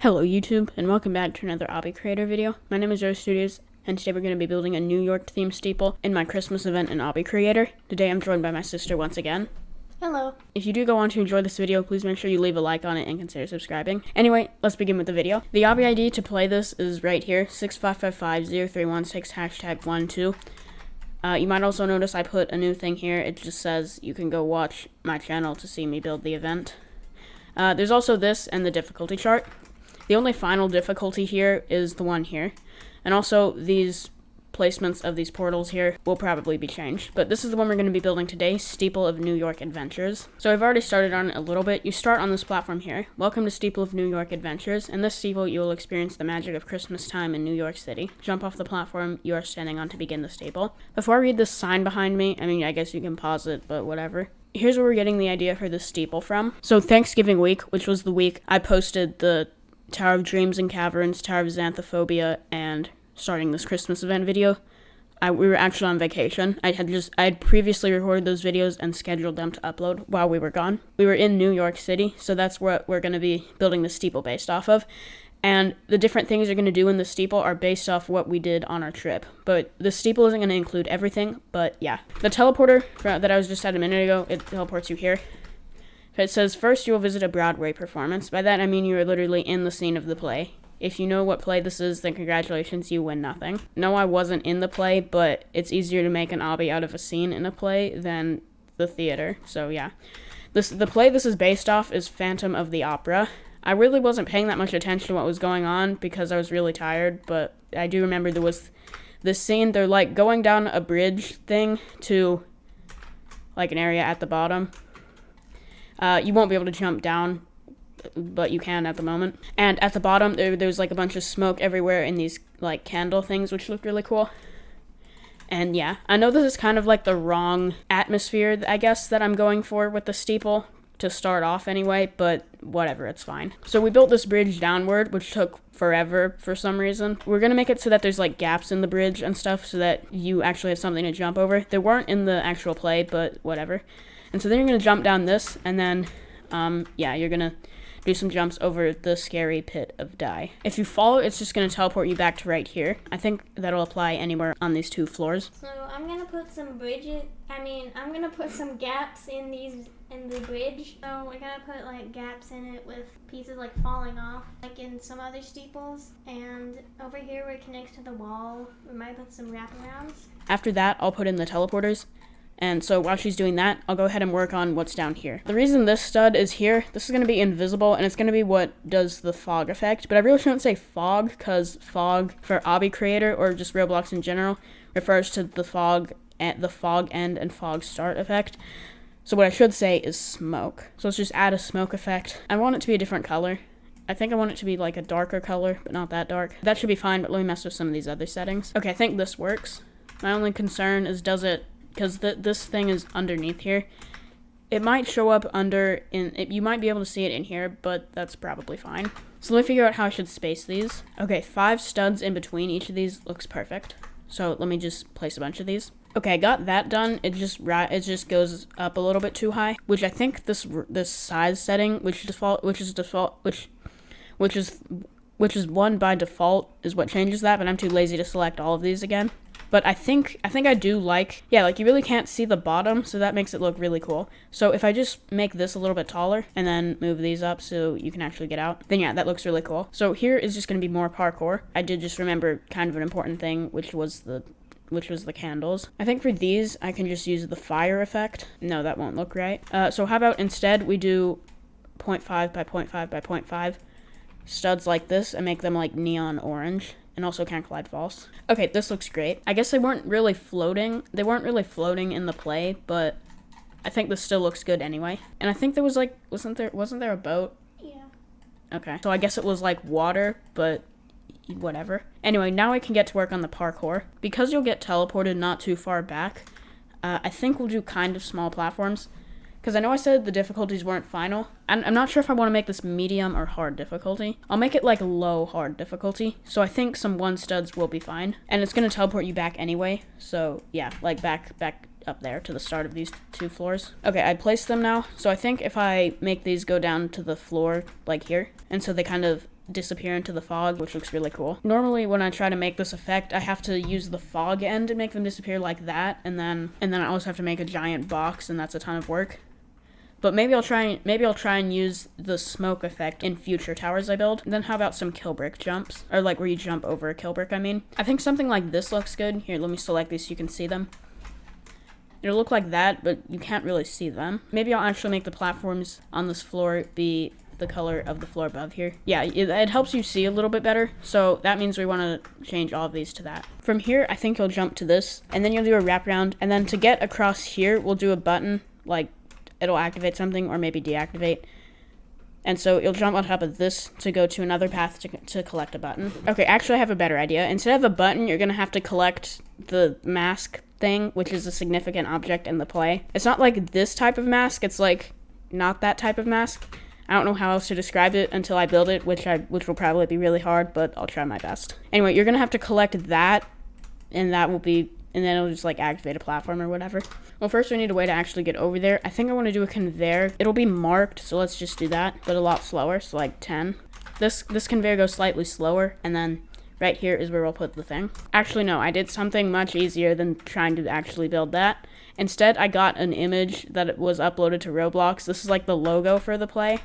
Hello YouTube, and welcome back to another Obby Creator video. My name is Roro Studios, and today we're going to be building a New York themed steeple in my Christmas event in Obby Creator. Today I'm joined by my sister once again. Hello. If you do go on to enjoy this video, please make sure you leave a like on it and consider subscribing. Anyway, let's begin with the video. The Obby ID to play this is right here, 655503116 #12. You might also notice I put a new thing here. It just says you can go watch my channel to see me build the event. There's also this and the difficulty chart. The only final difficulty here is the one here. And also, these placements of these portals here will probably be changed. But this is the one we're going to be building today, Steeple of New York Adventures. So I've already started on it a little bit. You start on this platform here. Welcome to Steeple of New York Adventures. In this steeple, you will experience the magic of Christmas time in New York City. Jump off the platform you are standing on to begin the steeple. Before I read this sign behind me, I guess you can pause it, but whatever. Here's where we're getting the idea for this steeple from. So Thanksgiving week, which was the week I posted the Tower of Dreams and Caverns, Tower of Xanthophobia, and starting this Christmas event video, we were actually on vacation. I had previously recorded those videos and scheduled them to upload while we were gone. We were in New York City, so that's what we're going to be building the steeple based off of. And the different things you're going to do in the steeple are based off what we did on our trip. But the steeple isn't going to include everything, but yeah. The teleporter that I was just at a minute ago, it teleports you here. It says, first you will visit a Broadway performance. By that I mean you are literally in the scene of the play. If you know what play this is, then congratulations, you win nothing. No, I wasn't in the play, but it's easier to make an obby out of a scene in a play than the theater, so yeah. The play this is based off is Phantom of the Opera. I really wasn't paying that much attention to what was going on because I was really tired, but I do remember there was this scene, they're like going down a bridge thing to like an area at the bottom. You won't be able to jump down, but you can at the moment. And at the bottom, there's like a bunch of smoke everywhere in these like candle things, which look really cool. And yeah, I know this is kind of like the wrong atmosphere, I guess, that I'm going for with the steeple to start off anyway, but whatever, it's fine. So we built this bridge downward, which took forever for some reason. We're gonna make it so that there's like gaps in the bridge and stuff so that you actually have something to jump over. There weren't in the actual play, but whatever. And so then you're going to jump down this, and then, you're going to do some jumps over the scary pit of die. If you fall, it's just going to teleport you back to right here. I think that'll apply anywhere on these two floors. So I'm going to put some I'm going to put some gaps in the bridge. So we're going to put like gaps in it with pieces like falling off, like in some other steeples. And over here where it connects to the wall, we might put some wraparounds. After that, I'll put in the teleporters. And so while she's doing that, I'll go ahead and work on what's down here. The reason this stud is here, this is going to be invisible, and it's going to be what does the fog effect. But I really shouldn't say fog, because fog for Obby Creator, or just Roblox in general, refers to the fog end and fog start effect. So what I should say is smoke. So let's just add a smoke effect. I want it to be a different color. I think I want it to be like a darker color, but not that dark. That should be fine, but let me mess with some of these other settings. Okay, I think this works. My only concern is because this thing is underneath here. It might show up you might be able to see it in here, but that's probably fine. So let me figure out how I should space these. Okay, 5 studs in between each of these looks perfect. So let me just place a bunch of these. Okay, I got that done. It just goes up a little bit too high, which I think this size setting, which is 1 by default, is what changes that, but I'm too lazy to select all of these again. But I think I do like you really can't see the bottom, so that makes it look really cool. So if I just make this a little bit taller and then move these up so you can actually get out, then yeah, that looks really cool. So here is just going to be more parkour. I did just remember kind of an important thing, which was the candles. I think for these, I can just use the fire effect. No, that won't look right. So how about instead we do 0.5 by 0.5 by 0.5 studs like this and make them like neon orange. And also can't collide false. Okay, this looks great. I guess they weren't really floating. They weren't really floating in the play, but I think this still looks good anyway. And I think there was like, wasn't there a boat? Yeah. Okay, so I guess it was like water, but whatever. Anyway, now I can get to work on the parkour. Because you'll get teleported not too far back, I think we'll do kind of small platforms. Because I know I said the difficulties weren't final. I'm not sure if I want to make this medium or hard difficulty. I'll make it like low hard difficulty. So I think some 1 studs will be fine. And it's going to teleport you back anyway. So yeah, like back up there to the start of these two floors. Okay, I placed them now. So I think if I make these go down to the floor, like here, and so they kind of disappear into the fog, which looks really cool. Normally when I try to make this effect, I have to use the fog end to make them disappear like that, and then I also have to make a giant box, and that's a ton of work. But maybe I'll try and use the smoke effect in future towers I build. And then how about some kill brick jumps? Or like where you jump over a kill brick, I mean. I think something like this looks good. Here, let me select these so you can see them. It'll look like that, but you can't really see them. Maybe I'll actually make the platforms on this floor be the color of the floor above here. Yeah, it helps you see a little bit better. So that means we want to change all of these to that. From here, I think you'll jump to this, and then you'll do a wraparound. And then to get across here, we'll do a button, like it'll activate something or maybe deactivate. And so you'll jump on top of this to go to another path to collect a button. Okay, actually I have a better idea. Instead of a button, you're gonna have to collect the mask thing, which is a significant object in the play. It's not like this type of mask, it's like not that type of mask. I don't know how else to describe it until I build it, which will probably be really hard, but I'll try my best. Anyway, you're gonna have to collect that, and then it'll just like activate a platform or whatever. Well, first we need a way to actually get over there. I think I want to do a conveyor. It'll be marked, so let's just do that, but a lot slower, so like 10. This conveyor goes slightly slower, and then right here is where we'll put the thing. Actually, no, I did something much easier than trying to actually build that. Instead, I got an image that was uploaded to Roblox. This is like the logo for the play.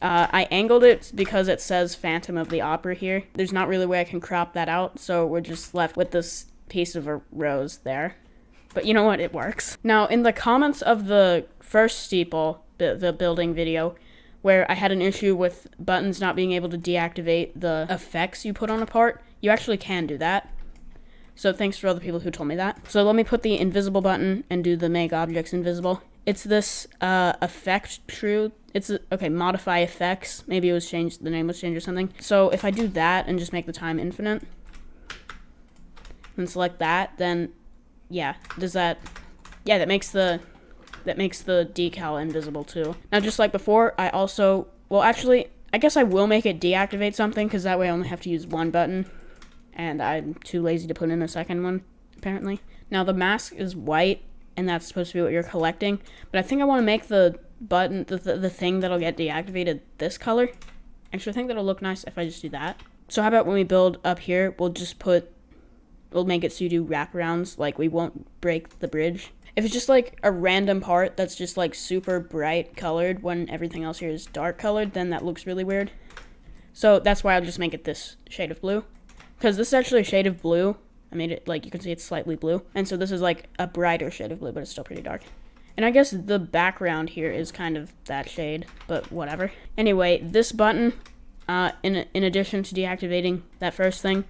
I angled it because it says Phantom of the Opera here. There's not really a way I can crop that out, so we're just left with this piece of a rose there. But you know what? It works. Now, in the comments of the first Steeple, the building video, where I had an issue with buttons not being able to deactivate the effects you put on a part, you actually can do that. So thanks for all the people who told me that. So let me put the invisible button and do the make objects invisible. It's this effect true. It's okay, modify effects. Maybe it was changed, the name was changed or something. So if I do that and just make the time infinite, and select that, then yeah, that makes the decal invisible too. Now just like before, I guess I will make it deactivate something, because that way I only have to use one button, and I'm too lazy to put in a second one, apparently. Now the mask is white, and that's supposed to be what you're collecting, but I think I want to make the button, the thing that'll get deactivated, this color. Actually, I think that'll look nice if I just do that. So how about when we build up here, we'll make it so you do wraparounds, like we won't break the bridge. If it's just like a random part that's just like super bright colored when everything else here is dark colored, then that looks really weird. So that's why I'll just make it this shade of blue. Because this is actually a shade of blue. I made it, like, you can see it's slightly blue. And so this is like a brighter shade of blue, but it's still pretty dark. And I guess the background here is kind of that shade, but whatever. Anyway, this button, in addition to deactivating that first thing,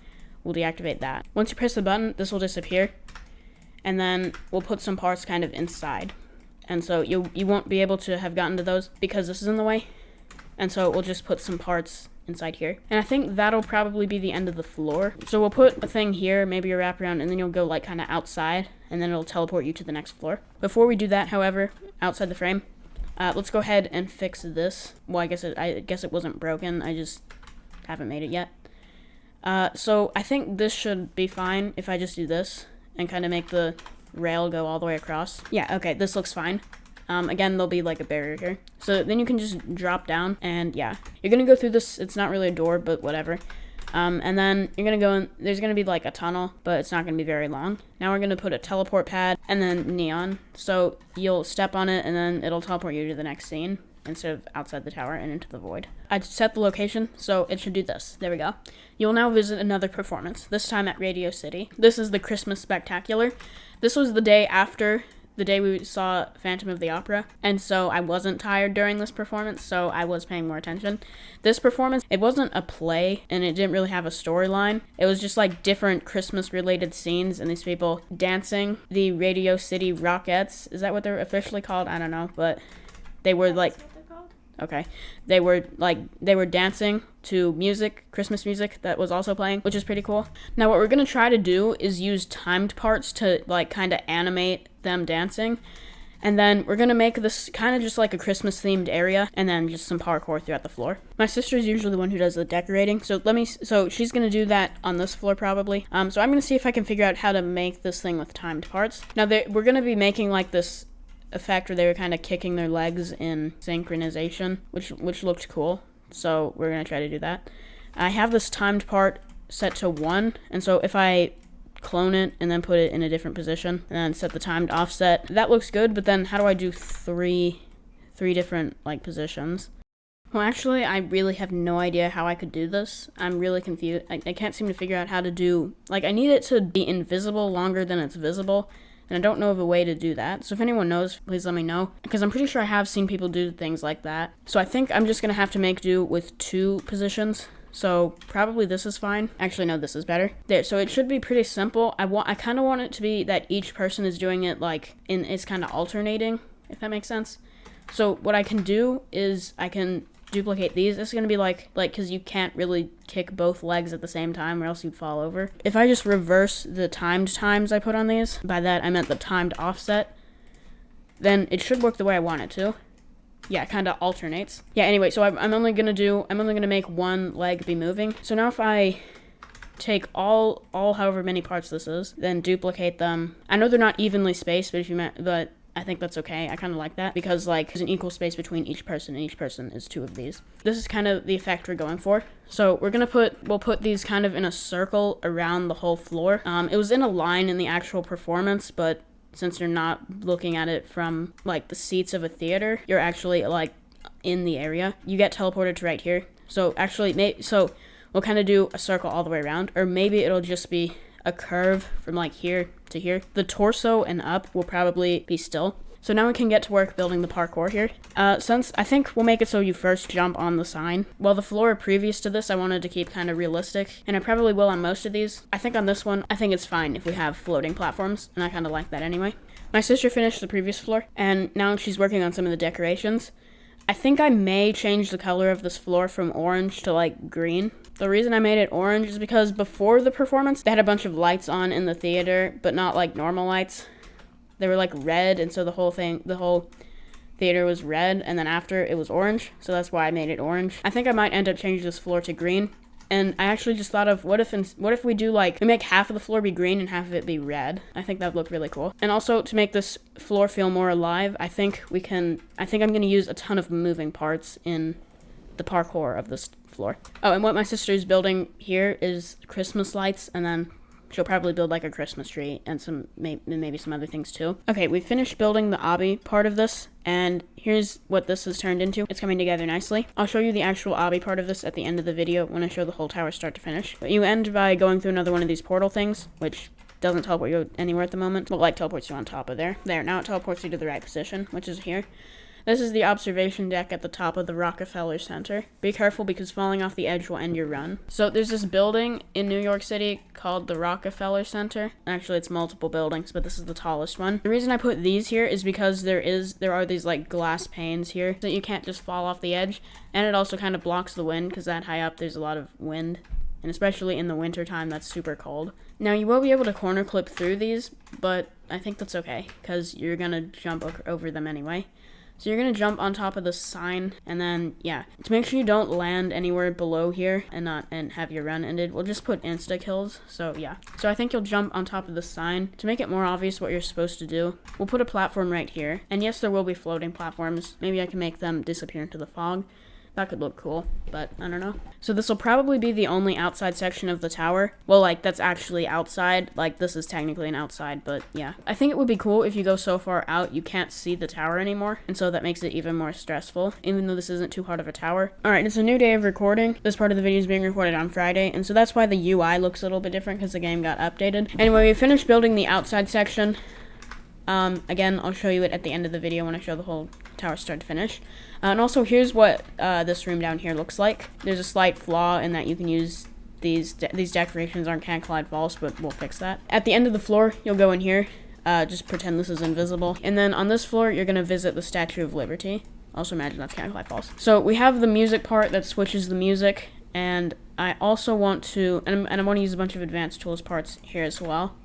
we'll deactivate that. Once you press the button, this will disappear, and then we'll put some parts kind of inside. And so you won't be able to have gotten to those because this is in the way. And so we'll just put some parts inside here. And I think that'll probably be the end of the floor. So we'll put a thing here, maybe a wraparound, and then you'll go like kind of outside, and then it'll teleport you to the next floor. Before we do that, however, outside the frame, let's go ahead and fix this. Well, I guess it wasn't broken. I just haven't made it yet. So I think this should be fine if I just do this and kind of make the rail go all the way across. Yeah, okay, this looks fine. Again, there'll be like a barrier here. So then you can just drop down, and yeah. You're gonna go through this, it's not really a door, but whatever. And then you're gonna go in, there's gonna be like a tunnel, but it's not gonna be very long. Now we're gonna put a teleport pad and then neon. So you'll step on it and then it'll teleport you to the next scene instead of outside the tower and into the void. I set the location, so it should do this. There we go. You'll now visit another performance, this time at Radio City. This is the Christmas Spectacular. This was the day after the day we saw Phantom of the Opera, and so I wasn't tired during this performance, so I was paying more attention. This performance, it wasn't a play, and it didn't really have a storyline. It was just like different Christmas-related scenes, and these people dancing. The Radio City Rockettes, is that what they're officially called? I don't know, but they were like... Okay. They were dancing to music, Christmas music that was also playing, which is pretty cool. Now what we're going to try to do is use timed parts to like kind of animate them dancing. And then we're going to make this kind of just like a Christmas themed area, and then just some parkour throughout the floor. My sister is usually the one who does the decorating, so she's going to do that on this floor probably. So I'm going to see if I can figure out how to make this thing with timed parts. Now we're going to be making like this effect where they were kind of kicking their legs in synchronization, which looked cool. So we're gonna try to do that. I have this timed part set to 1, and so if I clone it and then put it in a different position and then set the timed offset, that looks good. But then how do I do three different like positions? Well, actually, I really have no idea how I could do this. I'm really confused. I can't seem to figure out how to do, like, I need it to be invisible longer than it's visible, and I don't know of a way to do that. So if anyone knows, please let me know, because I'm pretty sure I have seen people do things like that. So I think I'm just gonna have to make do with 2 positions. So probably this is fine. Actually, no, this is better. There, so it should be pretty simple. I kind of want it to be that each person is doing it like it's kind of alternating, if that makes sense. So what I can do is I can duplicate these. It's gonna be like because you can't really kick both legs at the same time or else you'd fall over. If I just reverse the timed times I put on these, by that I meant the timed offset, then it should work the way I want it to. Yeah, it kind of alternates. Yeah, anyway, so I'm only gonna make one leg be moving. So now if I take all however many parts this is, then duplicate them. I know they're not evenly spaced, but I think that's okay. I kind of like that because like there's an equal space between each person, and each person is 2 of these. This is kind of the effect we're going for. So we'll put these kind of in a circle around the whole floor. It was in a line in the actual performance, but since you're not looking at it from like the seats of a theater, you're actually like in the area. You get teleported to right here. So actually, we'll kind of do a circle all the way around, or maybe it'll just be a curve from like here to here. The torso and up will probably be still. So now we can get to work building the parkour here. Since I think we'll make it so you first jump on the sign. Well, the floor previous to this I wanted to keep kind of realistic, and I probably will on most of these. I think on this one, I think it's fine if we have floating platforms, and I kind of like that anyway. My sister finished the previous floor, and now she's working on some of the decorations. I think I may change the color of this floor from orange to like green. The reason I made it orange is because before the performance, they had a bunch of lights on in the theater, but not like normal lights. They were like red, and so the whole theater was red, and then after it was orange, so that's why I made it orange. I think I might end up changing this floor to green, and I actually just thought of what if we do like, we make half of the floor be green and half of it be red. I think that would look really cool. And also to make this floor feel more alive, I think I'm going to use a ton of moving parts in the parkour of this floor. Oh, and what my sister's building here is Christmas lights, and then she'll probably build like a Christmas tree and maybe some other things too. Okay, we finished building the obby part of this, and here's what this has turned into. It's coming together nicely. I'll show you the actual obby part of this at the end of the video when I show the whole tower start to finish. But you end by going through another one of these portal things, which doesn't teleport you anywhere at the moment. Well, like teleports you on top of there. There, now it teleports you to the right position, which is here. This is the observation deck at the top of the Rockefeller Center. Be careful because falling off the edge will end your run. So there's this building in New York City called the Rockefeller Center. Actually, it's multiple buildings, but this is the tallest one. The reason I put these here is because there are these like glass panes here that you can't just fall off the edge, and it also kind of blocks the wind because that high up there's a lot of wind, and especially in the winter time that's super cold. Now you will be able to corner clip through these, but I think that's okay because you're gonna jump over them anyway. So you're going to jump on top of the sign, and then, yeah, to make sure you don't land anywhere below here and have your run ended, we'll just put insta-kills, so yeah. So I think you'll jump on top of the sign. To make it more obvious what you're supposed to do, we'll put a platform right here. And yes, there will be floating platforms. Maybe I can make them disappear into the fog. That could look cool, but I don't know. So this will probably be the only outside section of the tower. Well, like, that's actually outside. Like, this is technically an outside, but yeah. I think it would be cool if you go so far out, you can't see the tower anymore. And so that makes it even more stressful, even though this isn't too hard of a tower. All right, it's a new day of recording. This part of the video is being recorded on Friday, and so that's why the UI looks a little bit different, because the game got updated. Anyway, we finished building the outside section. Again, I'll show you it at the end of the video when I show the whole tower start to finish. And also, here's what this room down here looks like. There's a slight flaw in that you can use these decorations aren't can't collide false, but we'll fix that. At the end of the floor, you'll go in here. Just pretend this is invisible. And then on this floor, you're going to visit the Statue of Liberty. Also imagine that's can't collide false. So we have the music part that switches the music. And I also want to, and I want to use a bunch of advanced tools parts here as well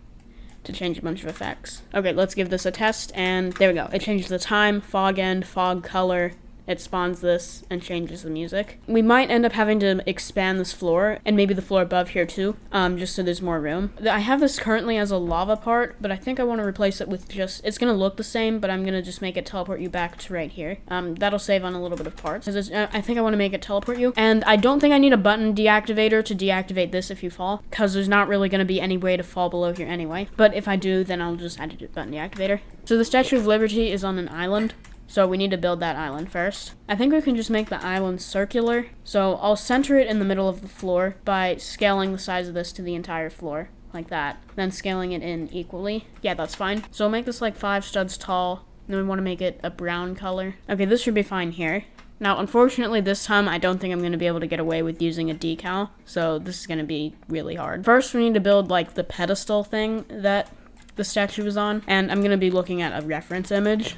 to change a bunch of effects. Okay, let's give this a test, and there we go. It changes the time, fog end, fog color, it spawns this and changes the music. We might end up having to expand this floor, and maybe the floor above here too, just so there's more room. I have this currently as a lava part, but I think I want to replace it with just, it's going to look the same, but I'm going to just make it teleport you back to right here. That'll save on a little bit of parts, because I think I want to make it teleport you. And I don't think I need a button deactivator to deactivate this if you fall, because there's not really going to be any way to fall below here anyway. But if I do, then I'll just add a button deactivator. So the Statue of Liberty is on an island, so we need to build that island first. I think we can just make the island circular. So I'll center it in the middle of the floor by scaling the size of this to the entire floor, like that. Then scaling it in equally. Yeah, that's fine. So I'll make this like 5 studs tall. Then we want to make it a brown color. Okay, this should be fine here. Now, unfortunately, this time, I don't think I'm going to be able to get away with using a decal, so this is going to be really hard. First, we need to build, like, the pedestal thing that the statue was on, and I'm going to be looking at a reference image.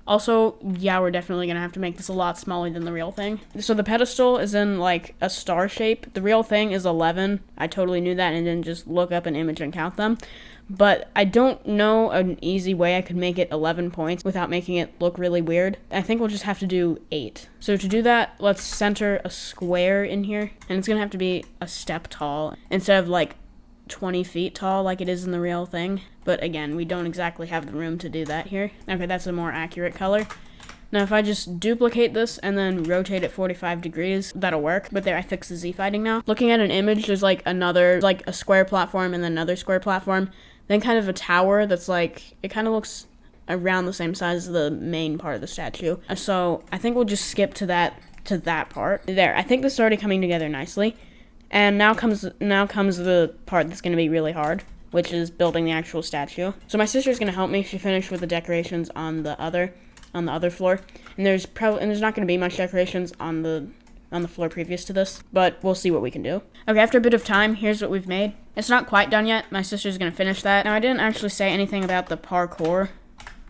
Also, yeah, we're definitely going to have to make this a lot smaller than the real thing. So the pedestal is in, like, a star shape. The real thing is 11. I totally knew that and didn't just look up an image and count them. But I don't know an easy way I could make it 11 points without making it look really weird. I think we'll just have to do 8. So to do that, let's center a square in here. And it's going to have to be a step tall instead of like 20 feet tall like it is in the real thing. But again, we don't exactly have the room to do that here. Okay, that's a more accurate color. Now, if I just duplicate this and then rotate it 45 degrees, that'll work. But there, I fixed the Z fighting now. Looking at an image, there's like another, like a square platform and then another square platform. Then kind of a tower that's like, it kind of looks around the same size as the main part of the statue. So I think we'll just skip to that part. There, I think this is already coming together nicely. And now comes the part that's going to be really hard, which is building the actual statue. So my sister's going to help me. She finished with the decorations on the other floor. And there's not going to be much decorations on the floor previous to this, but we'll see what we can do. Okay, after a bit of time, here's what we've made. It's not quite done yet. My sister's gonna finish that. Now, I didn't actually say anything about the parkour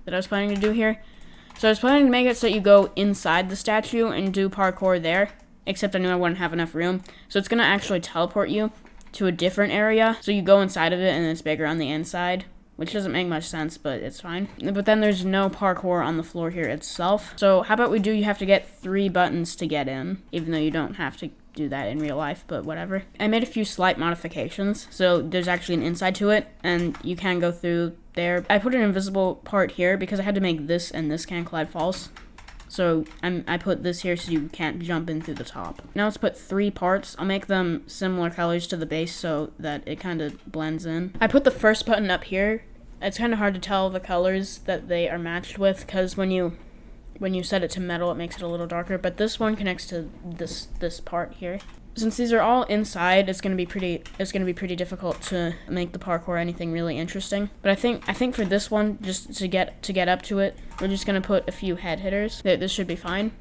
that I was planning to do here. So I was planning to make it so that you go inside the statue and do parkour there, except I knew I wouldn't have enough room. So it's gonna actually teleport you to a different area. So you go inside of it and it's bigger on the inside, which doesn't make much sense, but it's fine. But then there's no parkour on the floor here itself. So how about you have to get 3 buttons to get in, even though you don't have to do that in real life, but whatever. I made a few slight modifications. So there's actually an inside to it, and you can go through there. I put an invisible part here because I had to make this and this can collide false. So I put this here so you can't jump in through the top. Now let's put 3 parts. I'll make them similar colors to the base so that it kind of blends in. I put the first button up here. It's kind of hard to tell the colors that they are matched with because when you set it to metal, it makes it a little darker. But this one connects to this part here. Since these are all inside, it's gonna be pretty difficult to make the parkour or anything really interesting. But I think for this one, just to get up to it, we're just gonna put a few head hitters. This should be fine.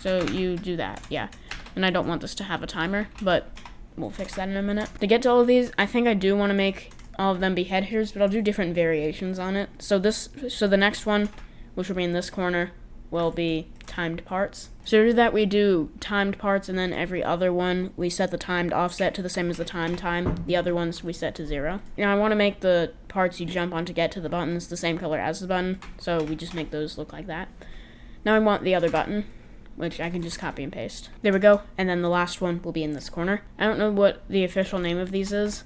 So you do that, yeah. And I don't want this to have a timer, but we'll fix that in a minute. To get to all of these, I think I do want to make all of them be head hitters, but I'll do different variations on it. So the next one, which will be in this corner, will be timed parts. So to do that, we do timed parts, and then every other one, we set the timed offset to the same as the time. The other ones we set to 0. Now I want to make the parts you jump on to get to the buttons the same color as the button, so we just make those look like that. Now I want the other button, which I can just copy and paste. There we go, and then the last one will be in this corner. I don't know what the official name of these is,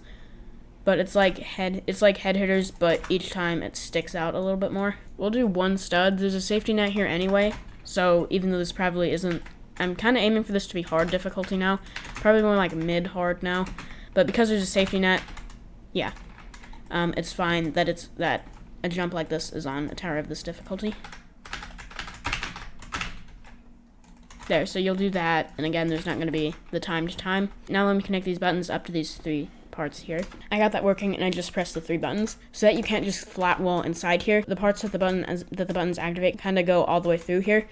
but it's like head hitters, but each time it sticks out a little bit more. We'll do 1 stud. There's a safety net here anyway, so even though this probably isn't, I'm kind of aiming for this to be hard difficulty now, probably more like mid-hard now, but because there's a safety net, yeah, it's fine that a jump like this is on a tower of this difficulty. There, so you'll do that, and again, there's not going to be the timed time. Now let me connect these buttons up to these 3 parts here. I got that working, and I just pressed the 3 buttons so that you can't just flat wall inside here. The parts that the buttons activate kind of go all the way through here,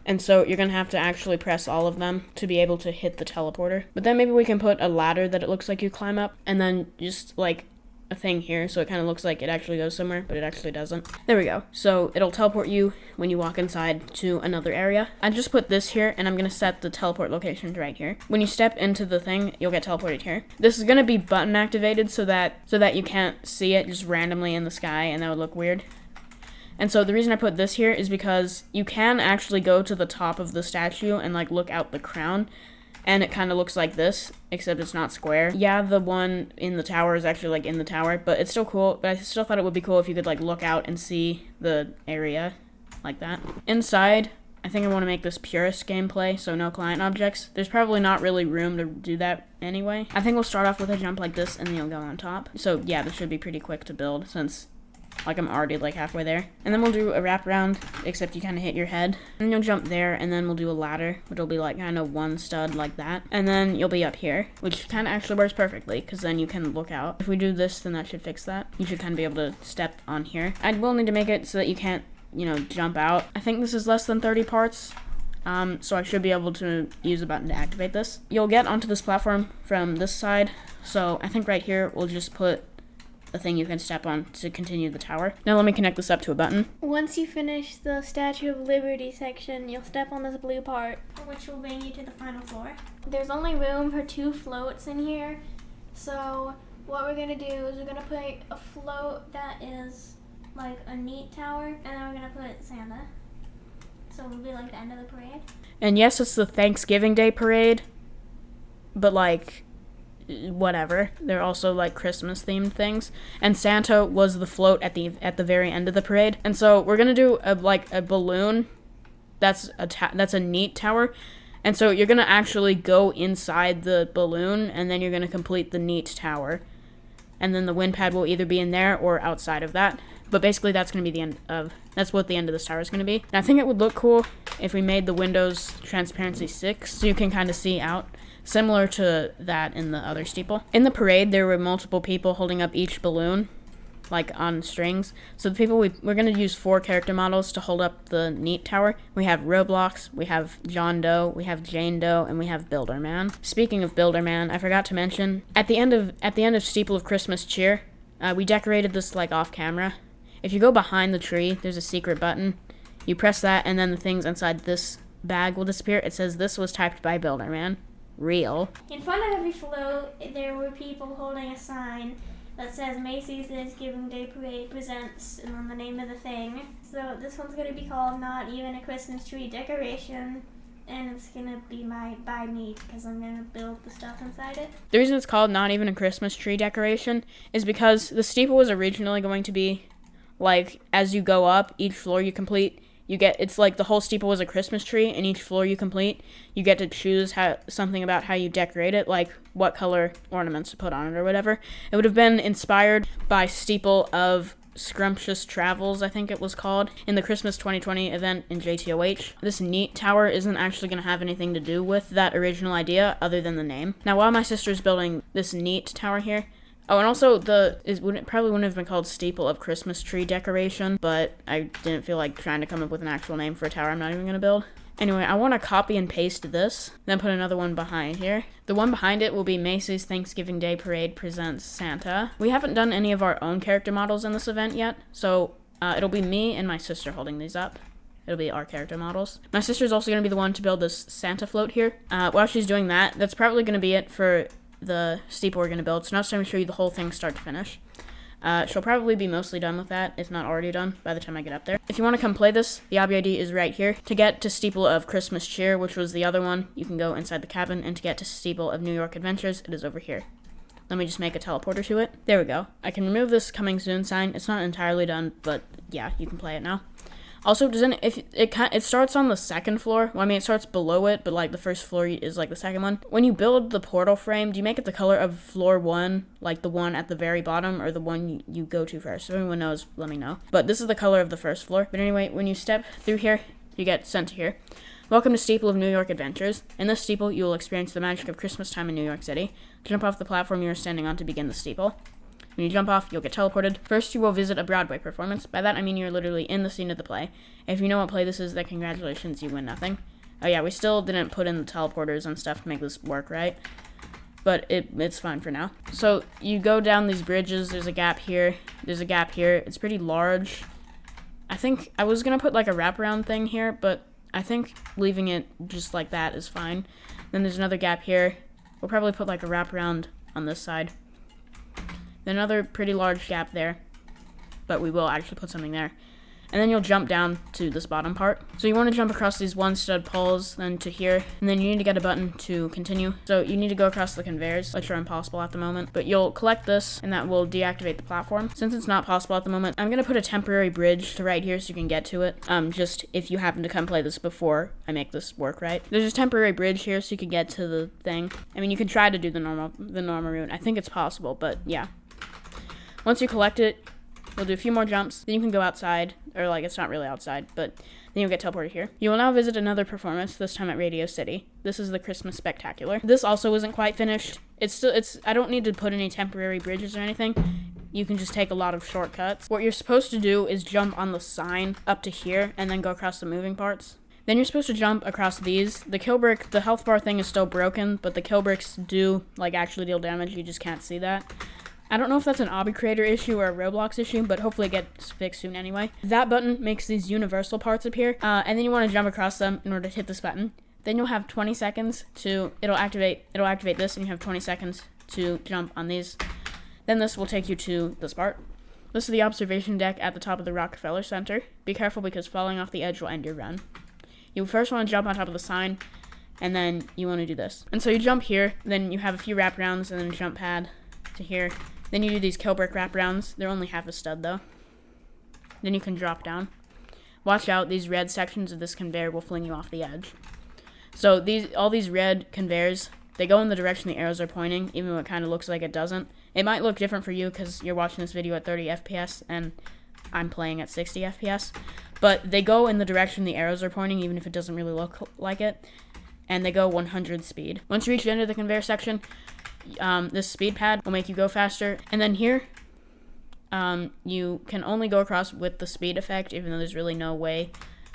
and so you're gonna have to actually press all of them to be able to hit the teleporter. But then maybe we can put a ladder that it looks like you climb up, and then just like a thing here so it kind of looks like it actually goes somewhere, but it actually doesn't. There we go. So it'll teleport you when you walk inside to another area. I just put this here, and I'm gonna set the teleport location right here. When you step into the thing, you'll get teleported here. This is gonna be button activated so that you can't see it just randomly in the sky, and that would look weird. And so the reason I put this here is because you can actually go to the top of the statue and like look out the crown, and it kind of looks like this, except it's not square. Yeah, the one in the tower is actually like in the tower, but it's still cool. But I still thought it would be cool if you could like look out and see the area like that. Inside, I think I want to make this purist gameplay, so no client objects. There's probably not really room to do that anyway. I think we'll start off with a jump like this, and then you'll go on top. So yeah, this should be pretty quick to build, since like I'm already like halfway there. And then we'll do a wraparound, except you kind of hit your head. And then you'll jump there, and then we'll do a ladder, which will be like kind of one stud like that. And then you'll be up here, which kind of actually works perfectly, because then you can look out. If we do this, then that should fix that. You should kind of be able to step on here. I will need to make it so that you can't, you know, jump out. I think this is less than 30 parts. So I should be able to use the button to activate this. You'll get onto this platform from this side. So I think right here, we'll just put a thing you can step on to continue the tower. Now let me connect this up to a button. Once you finish the Statue of Liberty section, you'll step on this blue part, which will bring you to the final floor. There's only room for 2 floats in here, so what we're gonna do is we're gonna put a float that is like a neat tower, and then we're gonna put Santa. So it'll be like the end of the parade. And yes, it's the Thanksgiving Day parade, but like, whatever. They're also like Christmas themed things, and Santa was the float at the very end of the parade. And so we're gonna do a balloon that's a neat tower, and so you're gonna actually go inside the balloon, and then you're gonna complete the neat tower, and then the wind pad will either be in there or outside of that. But basically that's gonna be that's what the end of this tower is gonna be. And I think it would look cool if we made the windows transparency 6, so you can kind of see out, similar to that in the other steeple. In the parade, there were multiple people holding up each balloon, like on strings. So the people we're going to use 4 character models to hold up the neat tower. We have Roblox, we have John Doe, we have Jane Doe, and we have Builder Man. Speaking of Builder Man, I forgot to mention at the end of Steeple of Christmas Cheer, we decorated this like off camera. If you go behind the tree, there's a secret button. You press that, and then the things inside this bag will disappear. It says this was typed by Builder Man. Real. In front of every float, there were people holding a sign that says Macy's Thanksgiving Day Parade presents, and then the name of the thing. So this one's going to be called Not Even a Christmas Tree Decoration, and it's going to be by me, because I'm going to build the stuff inside it. The reason it's called Not Even a Christmas Tree Decoration is because the steeple was originally going to be, like, as you go up, each floor you complete, it's like the whole steeple was a Christmas tree, and each floor you complete, you get to choose something about how you decorate it, like what color ornaments to put on it or whatever. It would have been inspired by Steeple of Scrumptious Travels, I think it was called, in the Christmas 2020 event in JTOH. This neat tower isn't actually going to have anything to do with that original idea other than the name. Now, while my sister's building this neat tower here, oh, and also it probably wouldn't have been called Steeple of Christmas Tree Decoration, but I didn't feel like trying to come up with an actual name for a tower I'm not even going to build. Anyway, I want to copy and paste this, then put another one behind here. The one behind it will be Macy's Thanksgiving Day Parade presents Santa. We haven't done any of our own character models in this event yet, so it'll be me and my sister holding these up. It'll be our character models. My sister's also going to be the one to build this Santa float here. While she's doing that, that's probably going to be it for the steeple we're going to build. So now it's time to show you the whole thing start to finish. She'll probably be mostly done with that, if not already done, by the time I get up there. If you want to come play this, the Obby ID is right here. To get to Steeple of Christmas Cheer, which was the other one, you can go inside the cabin, and to get to Steeple of New York Adventures, it is over here. Let me just make a teleporter to it. There we go. I can remove this coming soon sign. It's not entirely done, but yeah, you can play it now. Also, it starts on the second floor. Well, I mean, it starts below it, but like the first floor is like the second one. When you build the portal frame, do you make it the color of floor 1, like the one at the very bottom, or the one you go to first? If anyone knows, let me know. But this is the color of the first floor. But anyway, when you step through here, you get sent to here. Welcome to Steeple of New York Adventures. In this steeple, you will experience the magic of Christmas time in New York City. Jump off the platform you are standing on to begin the steeple. When you jump off, you'll get teleported. First, you will visit a Broadway performance. By that, I mean you're literally in the scene of the play. If you know what play this is, then congratulations, you win nothing. Oh yeah, we still didn't put in the teleporters and stuff to make this work right, but it's fine for now. So you go down these bridges. There's a gap here. There's a gap here. It's pretty large. I think I was gonna put like a wraparound thing here, but I think leaving it just like that is fine. Then there's another gap here. We'll probably put like a wraparound on this side. Then another pretty large gap there, but we will actually put something there. and then you'll jump down to this bottom part. So you want to jump across these 1 stud poles, then to here, and then you need to get a button to continue. So you need to go across the conveyors, which are impossible at the moment, but you'll collect this, and that will deactivate the platform. Since it's not possible at the moment, I'm going to put a temporary bridge to right here so you can get to it, just if you happen to come play this before I make this work right. There's a temporary bridge here so you can get to the thing. I mean, you can try to do the normal route. I think it's possible, but yeah. Once you collect it, we'll do a few more jumps, then you can go outside, or like it's not really outside, but then you'll get teleported here. You will now visit another performance, this time at Radio City. This is the Christmas Spectacular. This also isn't quite finished. I don't need to put any temporary bridges or anything. You can just take a lot of shortcuts. What you're supposed to do is jump on the sign up to here, and then go across the moving parts. Then you're supposed to jump across these. The kill brick, the health bar thing is still broken, but the kill bricks do like actually deal damage, you just can't see that. I don't know if that's an Obby Creator issue or a Roblox issue, but hopefully it gets fixed soon anyway. That button makes these universal parts appear, and then you want to jump across them in order to hit this button. Then you'll have 20 seconds to, it'll activate this, and you have 20 seconds to jump on these. Then this will take you to this part. This is the observation deck at the top of the Rockefeller Center. Be careful because falling off the edge will end your run. You first want to jump on top of the sign, and then you want to do this. And so you jump here, then you have a few wraparounds, and then a jump pad to here. Then you do these kill brick wraparounds. They're only half a stud though. Then you can drop down. Watch out, these red sections of this conveyor will fling you off the edge. So all these red conveyors, they go in the direction the arrows are pointing, even though it kind of looks like it doesn't. It might look different for you because you're watching this video at 30 FPS and I'm playing at 60 FPS. But they go in the direction the arrows are pointing, even if it doesn't really look like it. And they go 100 speed. Once you reach the end of the conveyor section, this speed pad will make you go faster. And then here, you can only go across with the speed effect, even though there's really no way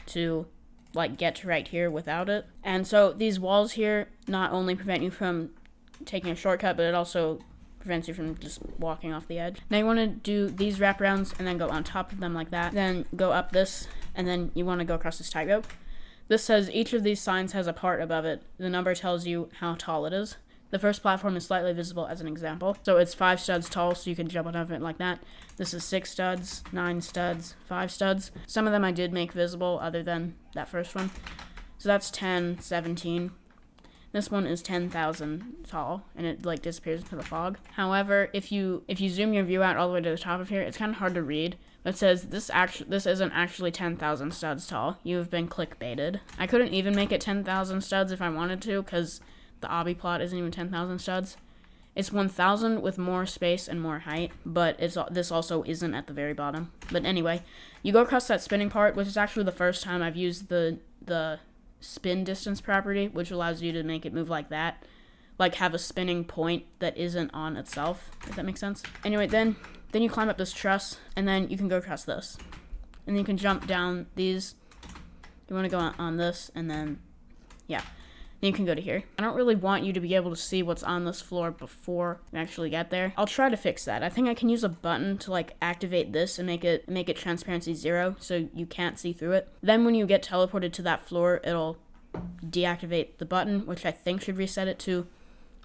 to like get to right here without it. And so these walls here not only prevent you from taking a shortcut, but it also prevents you from just walking off the edge. Now you want to do these wraparounds and then go on top of them like that. Then go up this, and then you want to go across this tightrope. This says each of these signs has a part above it. The number tells you how tall it is. The first platform is slightly visible as an example. So it's 5 studs tall, so you can jump on top of it like that. This is 6 studs, 9 studs, 5 studs. Some of them I did make visible other than that first one. So that's 10, 17. This one is 10,000 tall, and it like disappears into the fog. However, if you zoom your view out all the way to the top of here, it's kind of hard to read. But it says this isn't actually 10,000 studs tall. You have been clickbaited. I couldn't even make it 10,000 studs if I wanted to, because the obby plot isn't even 10,000 studs. It's 1,000 with more space and more height, but this also isn't at the very bottom. But anyway, you go across that spinning part, which is actually the first time I've used the spin distance property, which allows you to make it move like that, like have a spinning point that isn't on itself, if that makes sense. Anyway, then you climb up this truss, and then you can go across this, and then you can jump down these. You want to go on this, and then yeah, then you can go to here. I don't really want you to be able to see what's on this floor before you actually get there. I'll try to fix that. I think I can use a button to like activate this and make it transparency 0 so you can't see through it. Then when you get teleported to that floor, it'll deactivate the button, which I think should reset it to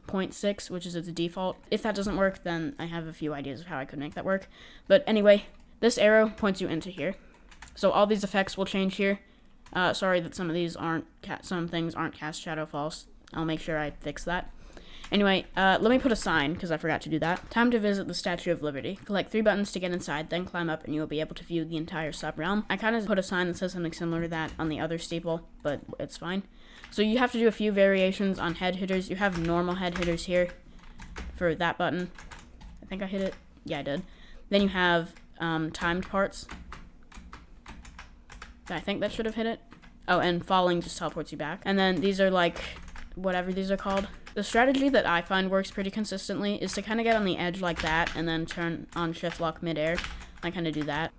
0.6, which is its default. If that doesn't work, then I have a few ideas of how I could make that work. But anyway, this arrow points you into here. So all these effects will change here. Sorry that some things aren't cast shadow false. I'll make sure I fix that. Anyway, let me put a sign, because I forgot to do that. Time to visit the Statue of Liberty. Collect 3 buttons to get inside, then climb up and you will be able to view the entire sub-realm. I kind of put a sign that says something similar to that on the other steeple, but it's fine. So you have to do a few variations on head hitters. You have normal head hitters here for that button. I think I hit it. Yeah, I did. Then you have timed parts. I think that should have hit it. Oh, and falling just teleports you back. And then these are like, whatever these are called. The strategy that I find works pretty consistently is to kind of get on the edge like that and then turn on shift lock midair. I kind of do that.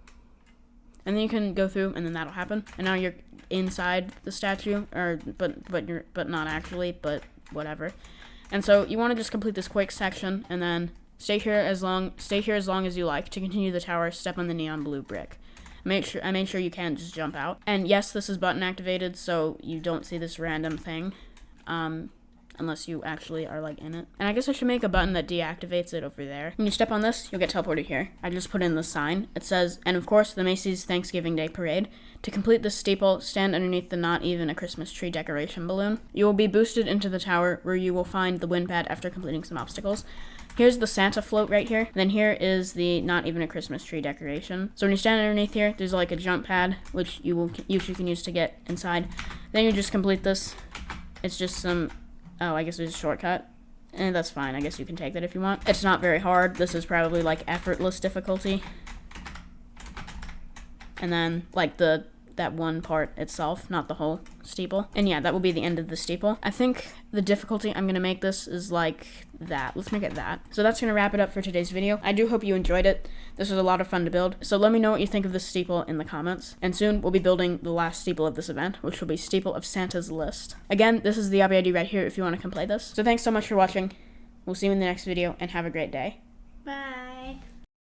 And then you can go through and then that'll happen. And now you're inside the statue, but not actually, but whatever. And so you want to just complete this quick section and then stay here as long as you like. To continue the tower, step on the neon blue brick. I made sure you can't just jump out. And yes, this is button activated, so you don't see this random thing. unless you actually are like in it. And I guess I should make a button that deactivates it over there. When you step on this, you'll get teleported here. I just put in the sign. It says, and of course, the Macy's Thanksgiving Day Parade. To complete this steeple, stand underneath the Not Even a Christmas Tree decoration balloon. You will be boosted into the tower where you will find the wind pad after completing some obstacles. Here's the Santa float right here. Then here is the Not Even a Christmas Tree decoration. So when you stand underneath here, there's like a jump pad, which you can use to get inside. Then you just complete this. It's just some, oh, I guess there's a shortcut. And that's fine. I guess you can take that if you want. It's not very hard. This is probably like effortless difficulty. And then like that one part itself, not the whole steeple. And yeah, that will be the end of the steeple. I think the difficulty I'm gonna make this is like that. Let's make it that. So that's gonna wrap it up for today's video. I do hope you enjoyed it. This was a lot of fun to build. So let me know what you think of this steeple in the comments. And soon we'll be building the last steeple of this event, which will be Steeple of Santa's List. Again, this is the Obby ID right here if you want to come play this. So thanks so much for watching. We'll see you in the next video and have a great day. Bye.